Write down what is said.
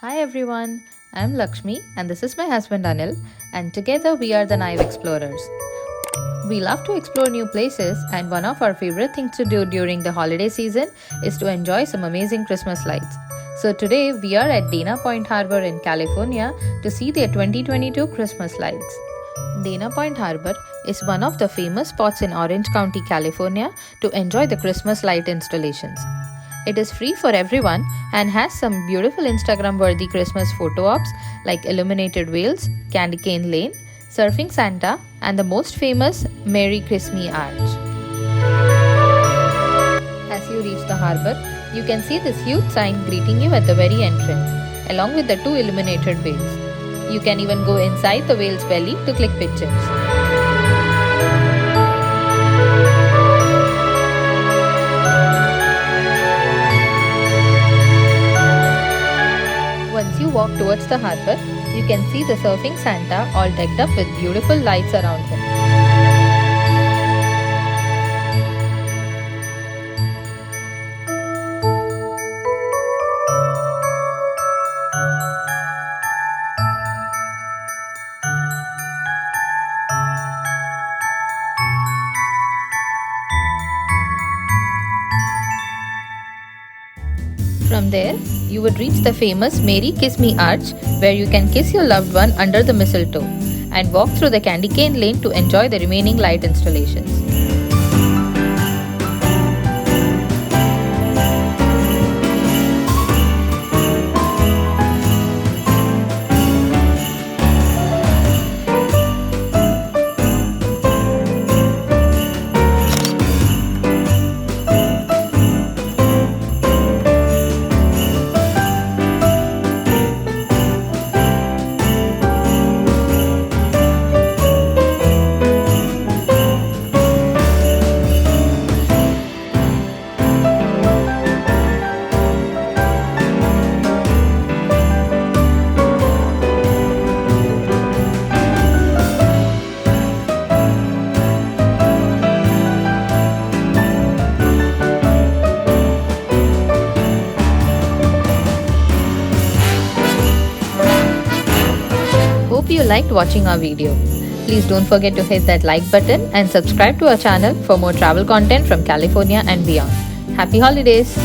Hi everyone, I'm Lakshmi and this is my husband Anil, and together we are the Naive Explorers. We love to explore new places, and one of our favorite things to do during the holiday season is to enjoy some amazing Christmas lights. So today we are at Dana Point Harbor in California to see their 2022 Christmas lights. Dana Point Harbor is one of the famous spots in Orange County, California to enjoy the Christmas light installations. It is free for everyone and has some beautiful Instagram worthy Christmas photo ops like illuminated whales, candy cane lane, surfing Santa, and the most famous Merry Christmas Arch. As you reach the harbor, you can see this huge sign greeting you at the very entrance, along with the two illuminated whales. You can even go inside the whale's belly to click pictures. Once you walk towards the harbor, you can see the surfing Santa all decked up with beautiful lights around him. From there, you would reach the famous Merry Kiss Me Arch, where you can kiss your loved one under the mistletoe, and walk through the candy cane lane to enjoy the remaining light installations. Hope you liked watching our video. Please don't forget to hit that like button and subscribe to our channel for more travel content from California and beyond. Happy holidays!